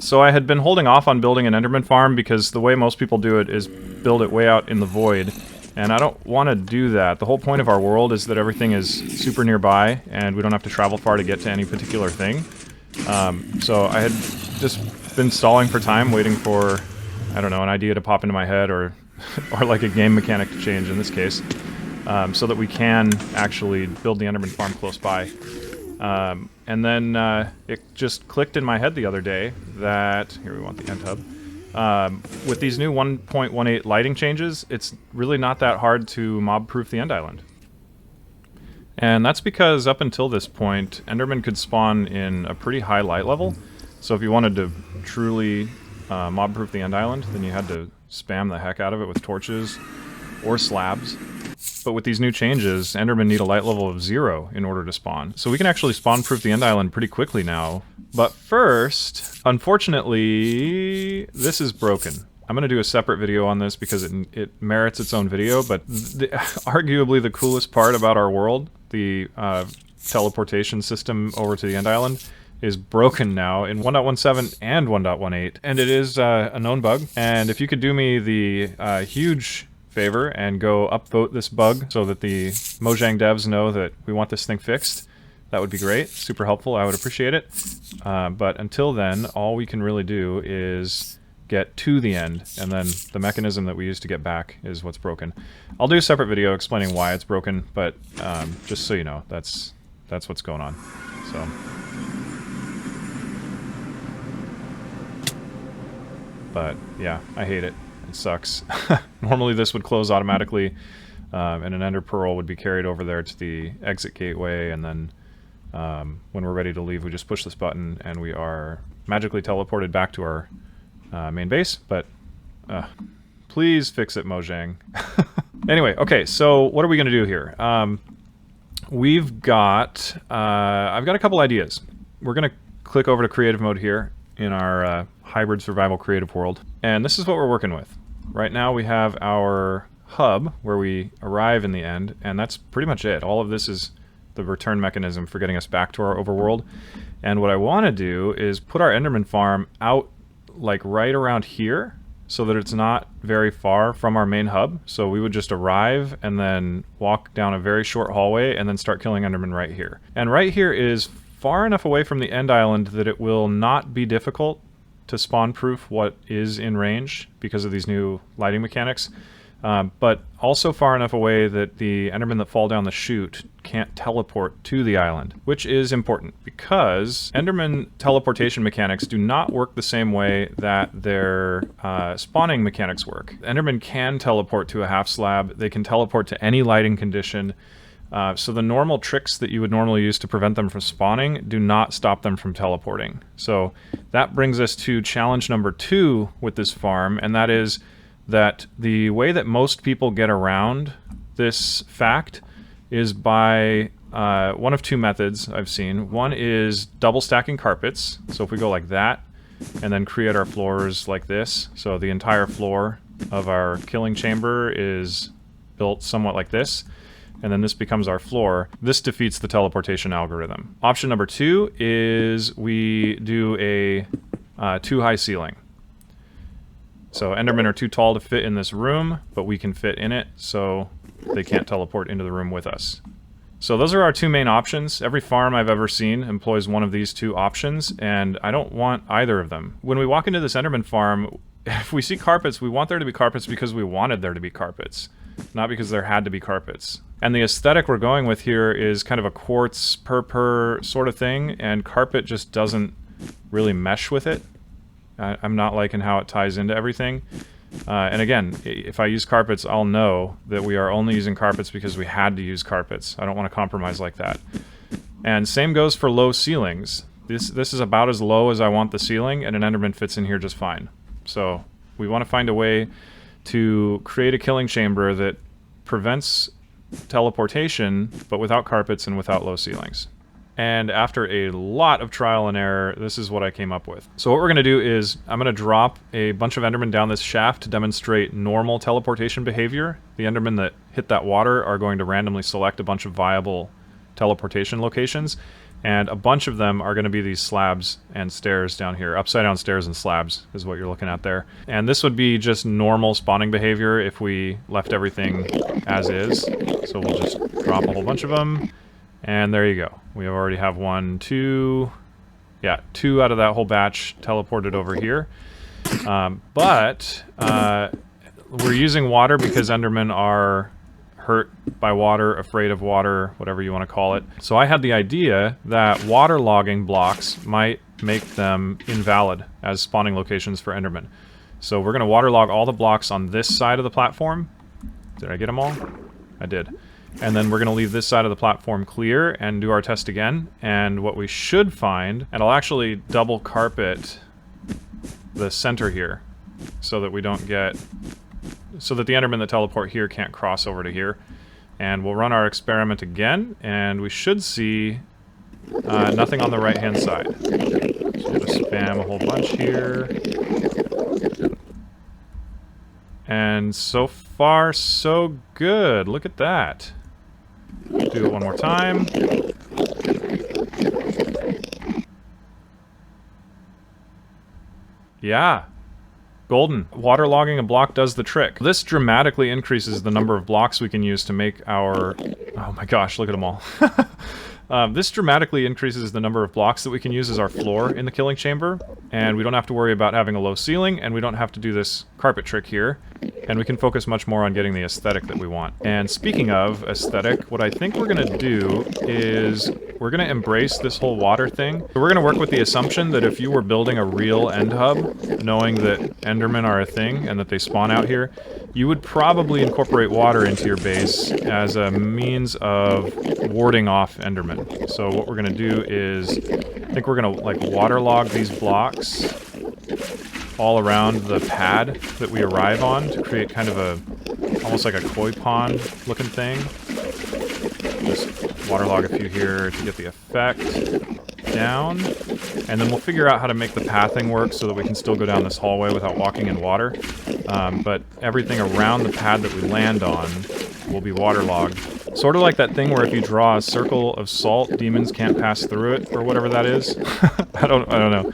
So I had been holding off on building an Enderman farm because the way most people do it is build it way out in the void. And I don't want to do that. The whole point of our world is that everything is super nearby and we don't have to travel far to get to any particular thing. So I had just been stalling for time, waiting for, I don't know, an idea to pop into my head or, or like a game mechanic to change in this case, so that we can actually build the Enderman farm close by. And then it just clicked in my head the other day that, here we want the end hub, with these new 1.18 lighting changes, it's really not that hard to mob-proof the end island. And that's because up until this point, Enderman could spawn in a pretty high light level. So if you wanted to truly mob-proof the end island, then you had to spam the heck out of it with torches or slabs. But with these new changes, Endermen need a light level of 0 in order to spawn. So we can actually spawn-proof the end island pretty quickly now. But first, unfortunately, this is broken. I'm going to do a separate video on this because it merits its own video, but arguably the coolest part about our world, the teleportation system over to the end island, is broken now in 1.17 and 1.18. And it is a known bug. And if you could do me the huge favor and go upvote this bug so that the Mojang devs know that we want this thing fixed, that would be great. Super helpful. I would appreciate it. But until then, all we can really do is get to the end, and then the mechanism that we use to get back is what's broken. I'll do a separate video explaining why it's broken, but just so you know, that's what's going on. So. But yeah, I hate it. It sucks. Normally this would close automatically, and an ender pearl would be carried over there to the exit gateway, and then when we're ready to leave, we just push this button and we are magically teleported back to our main base. But please fix it, Mojang. Anyway, okay, so what are we going to do here? I've got a couple ideas. We're going to click over to creative mode here in our hybrid survival creative world, and this is what we're working with. Right now we have our hub where we arrive in the end, and that's pretty much it. All of this is the return mechanism for getting us back to our overworld. And what I want to do is put our Enderman farm out like right around here so that it's not very far from our main hub. So we would just arrive and then walk down a very short hallway and then start killing Enderman right here. And right here is far enough away from the end island that it will not be difficult to spawn-proof what is in range because of these new lighting mechanics, but also far enough away that the Endermen that fall down the chute can't teleport to the island, which is important because Enderman teleportation mechanics do not work the same way that their spawning mechanics work. Endermen can teleport to a half slab, they can teleport to any lighting condition, so the normal tricks that you would normally use to prevent them from spawning do not stop them from teleporting. So that brings us to challenge number 2 with this farm, and that is that the way that most people get around this fact is by one of 2 methods I've seen. One is double stacking carpets. So if we go like that and then create our floors like this, so the entire floor of our killing chamber is built somewhat like this, and then this becomes our floor. This defeats the teleportation algorithm. Option number 2 is we do a too high ceiling. So Endermen are too tall to fit in this room, but we can fit in it, so they can't teleport into the room with us. So those are our 2 main options. Every farm I've ever seen employs one of these 2 options, and I don't want either of them. When we walk into this Enderman farm, if we see carpets, we want there to be carpets because we wanted there to be carpets, not because there had to be carpets. And the aesthetic we're going with here is kind of a quartz purpur sort of thing, and carpet just doesn't really mesh with it. I'm not liking how it ties into everything. And again, if I use carpets, I'll know that we are only using carpets because we had to use carpets. I don't want to compromise like that. And same goes for low ceilings. This is about as low as I want the ceiling, and an Enderman fits in here just fine. So we want to find a way to create a killing chamber that prevents teleportation, but without carpets and without low ceilings. And after a lot of trial and error, this is what I came up with. So what we're going to do is, I'm going to drop a bunch of Endermen down this shaft to demonstrate normal teleportation behavior. The Endermen that hit that water are going to randomly select a bunch of viable teleportation locations, And a bunch of them are going to be these slabs and stairs down here. Upside down stairs and slabs is what you're looking at there. And this would be just normal spawning behavior if we left everything as is. So we'll just drop a whole bunch of them. And there you go. We already have 1, 2... Yeah, 2 out of that whole batch teleported over here. But we're using water because Endermen are hurt by water, afraid of water, whatever you want to call it. So I had the idea that waterlogging blocks might make them invalid as spawning locations for Endermen. So we're going to waterlog all the blocks on this side of the platform. Did I get them all? I did. And then we're going to leave this side of the platform clear and do our test again. And what we should find, and I'll actually double carpet the center here so that we don't get... so that the Endermen that teleport here can't cross over to here. And we'll run our experiment again, and we should see nothing on the right-hand side. So we'll just spam a whole bunch here. And so far, so good. Look at that. Do it one more time. Yeah. Golden. Waterlogging a block does the trick. This dramatically increases the number of blocks we can use to make our... Oh my gosh, look at them all. This dramatically increases the number of blocks that we can use as our floor in the killing chamber, and we don't have to worry about having a low ceiling, and we don't have to do this carpet trick here, and we can focus much more on getting the aesthetic that we want. And speaking of aesthetic, what I think we're going to do is we're going to embrace this whole water thing. So we're going to work with the assumption that if you were building a real end hub, knowing that Endermen are a thing and that they spawn out here, you would probably incorporate water into your base as a means of warding off Endermen. So what we're going to do is, I think we're going to like waterlog these blocks all around the pad that we arrive on to create kind of a, almost like a koi pond looking thing. Just waterlog a few here to get the effect down. And then we'll figure out how to make the pathing work so that we can still go down this hallway without walking in water. But everything around the pad that we land on will be waterlogged. Sort of like that thing where if you draw a circle of salt, demons can't pass through it, or whatever that is. I don't know.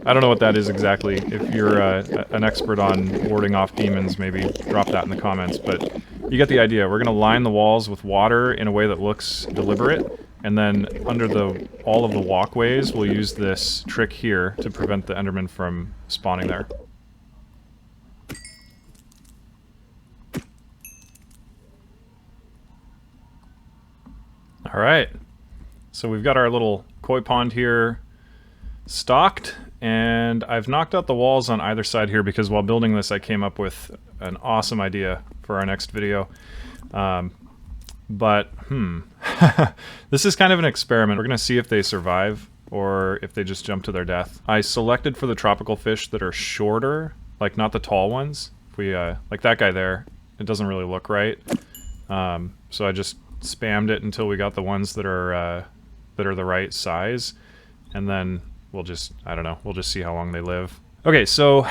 I don't know what that is exactly. If you're an expert on warding off demons, maybe drop that in the comments. But you get the idea. We're going to line the walls with water in a way that looks deliberate. And then under all of the walkways, we'll use this trick here to prevent the Enderman from spawning there. Alright, so we've got our little koi pond here stocked, and I've knocked out the walls on either side here because while building this I came up with an awesome idea for our next video. This is kind of an experiment. We're going to see if they survive or if they just jump to their death. I selected for the tropical fish that are shorter, like not the tall ones. If we, like that guy there, it doesn't really look right. So I just spammed it until we got the ones that are the right size, and then we'll just, I don't know, we'll just see how long they live. Okay, so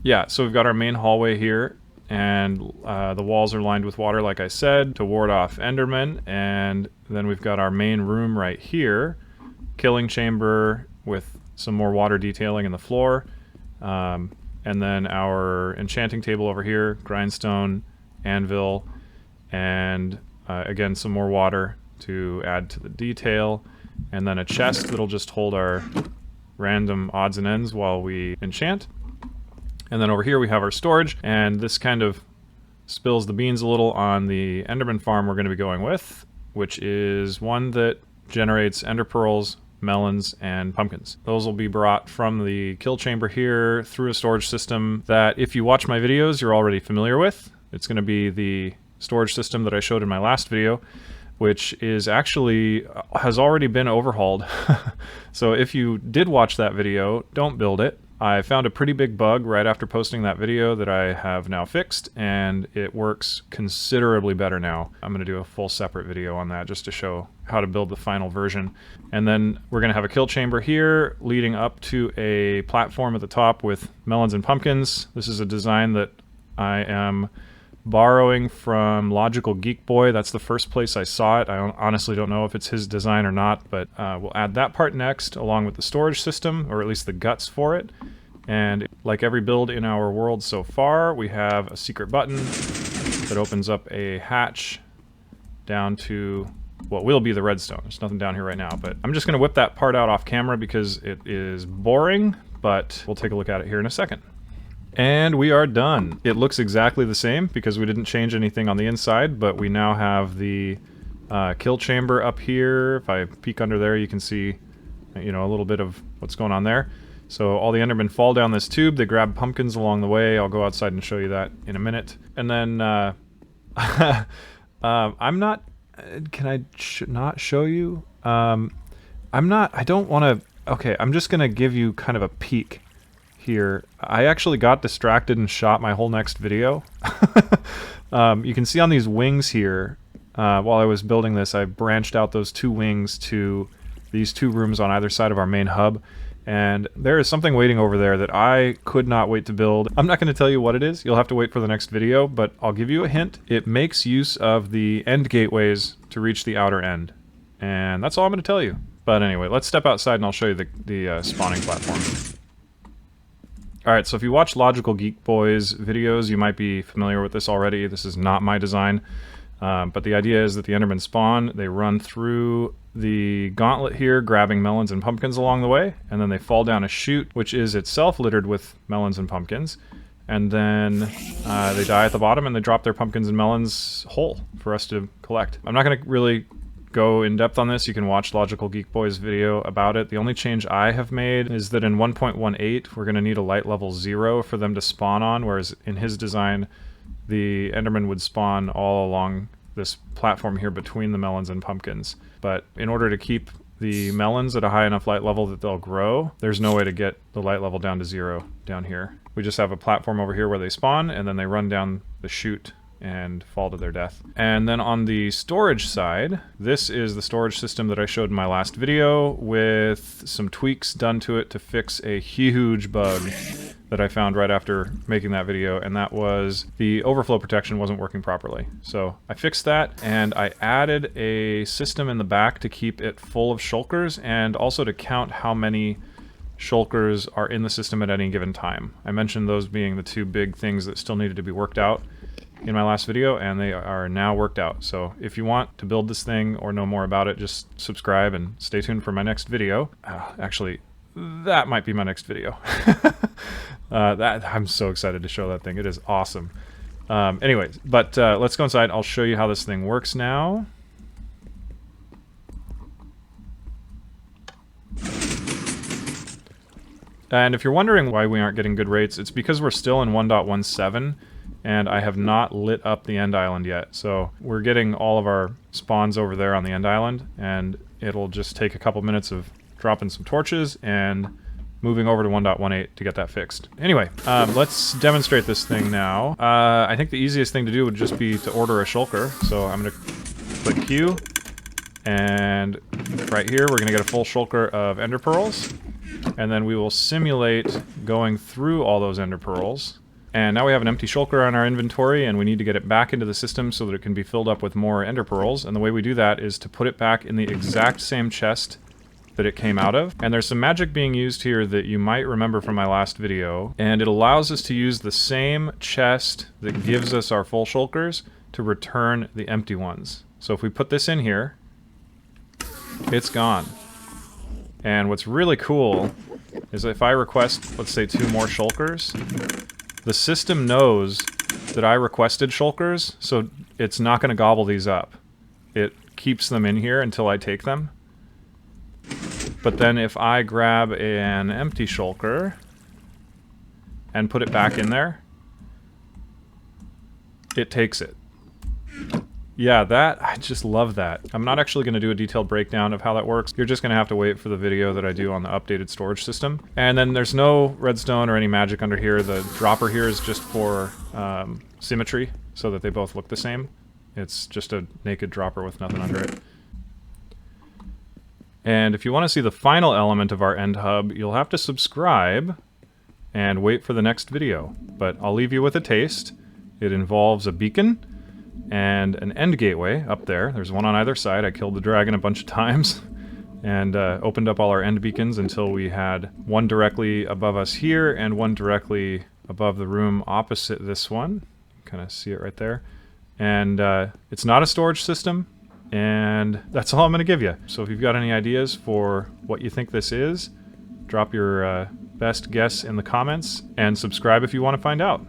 yeah, so we've got our main hallway here, and the walls are lined with water, like I said, to ward off Endermen, and then we've got our main room right here, killing chamber with some more water detailing in the floor, and then our enchanting table over here, grindstone, anvil, and again, some more water to add to the detail, and then a chest that'll just hold our random odds and ends while we enchant. And then over here we have our storage, and this kind of spills the beans a little on the Enderman farm we're going to be going with, which is one that generates ender pearls, melons, and pumpkins. Those will be brought from the kill chamber here through a storage system that, if you watch my videos, you're already familiar with. It's going to be the storage system that I showed in my last video, which is actually has already been overhauled. So if you did watch that video, don't build it. I found a pretty big bug right after posting that video that I have now fixed, and it works considerably better now. I'm going to do a full separate video on that just to show how to build the final version. And then we're going to have a kill chamber here leading up to a platform at the top with melons and pumpkins. This is a design that I am borrowing from Logical Geek Boy. That's the first place I saw it. I honestly don't know if it's his design or not, but we'll add that part next, along with the storage system, or at least the guts for it. And like every build in our world so far, we have a secret button that opens up a hatch down to what will be the redstone. There's nothing down here right now, but I'm just going to whip that part out off camera because it is boring, but we'll take a look at it here in a second. And we are done. It looks exactly the same because we didn't change anything on the inside, but we now have the kill chamber up here. If I peek under there, you can see, you know, a little bit of what's going on there. So all the Endermen fall down this tube. They grab pumpkins along the way. I'll go outside and show you that in a minute. And then I'm not... Can I not show you? I don't want to... Okay, I'm just going to give you kind of a peek here. I actually got distracted and shot my whole next video. You can see on these wings here, while I was building this, I branched out those 2 wings to these 2 rooms on either side of our main hub. And there is something waiting over there that I could not wait to build. I'm not going to tell you what it is. You'll have to wait for the next video, but I'll give you a hint. It makes use of the end gateways to reach the outer end. And that's all I'm going to tell you. But anyway, let's step outside and I'll show you the spawning platform. Alright, so if you watch Logical Geek Boy's videos, you might be familiar with this already. This is not my design. But the idea is that the Endermen spawn, they run through the gauntlet here, grabbing melons and pumpkins along the way, and then they fall down a chute, which is itself littered with melons and pumpkins, and then they die at the bottom and they drop their pumpkins and melons whole for us to collect. I'm not going to really go in depth on this. You can watch Logical Geek Boy's video about it. The only change I have made is that in 1.18 we're going to need a light level 0 for them to spawn on, whereas in his design the Enderman would spawn all along this platform here between the melons and pumpkins. But in order to keep the melons at a high enough light level that they'll grow, there's no way to get the light level down to 0 down here. We just have a platform over here where they spawn, and then they run down the chute and fall to their death. And then on the storage side, this is the storage system that I showed in my last video with some tweaks done to it to fix a huge bug that I found right after making that video, and that was the overflow protection wasn't working properly. So I fixed that, and I added a system in the back to keep it full of shulkers and also to count how many shulkers are in the system at any given time. I mentioned those being the 2 big things that still needed to be worked out in my last video, and they are now worked out. So if you want to build this thing or know more about it, just subscribe and stay tuned for my next video. Actually, that might be my next video. I'm so excited to show that thing. It is awesome. Anyways, but let's go inside. I'll show you how this thing works now. And if you're wondering why we aren't getting good rates, it's because we're still in 1.17. and I have not lit up the end island yet. So we're getting all of our spawns over there on the end island, and it'll just take a couple minutes of dropping some torches and moving over to 1.18 to get that fixed. Anyway, let's demonstrate this thing now. I think the easiest thing to do would just be to order a shulker. So I'm going to click Q, and right here we're going to get a full shulker of ender pearls, and then we will simulate going through all those ender pearls. And now we have an empty shulker on our inventory, and we need to get it back into the system so that it can be filled up with more ender pearls. And the way we do that is to put it back in the exact same chest that it came out of. And there's some magic being used here that you might remember from my last video, and it allows us to use the same chest that gives us our full shulkers to return the empty ones. So if we put this in here, it's gone. And what's really cool is if I request, let's say, 2 more shulkers, the system knows that I requested shulkers, so it's not going to gobble these up. It keeps them in here until I take them. But then if I grab an empty shulker and put it back in there, it takes it. Yeah, I just love that. I'm not actually going to do a detailed breakdown of how that works. You're just going to have to wait for the video that I do on the updated storage system. And then there's no redstone or any magic under here. The dropper here is just for symmetry, so that they both look the same. It's just a naked dropper with nothing under it. And if you want to see the final element of our end hub, you'll have to subscribe and wait for the next video. But I'll leave you with a taste. It involves a beacon and an end gateway up there. There's one on either side. I killed the dragon a bunch of times and opened up all our end beacons until we had one directly above us here and one directly above the room opposite this one. Kind of see it right there. And it's not a storage system, and that's all I'm going to give you. So if you've got any ideas for what you think this is, drop your best guess in the comments, and subscribe if you want to find out.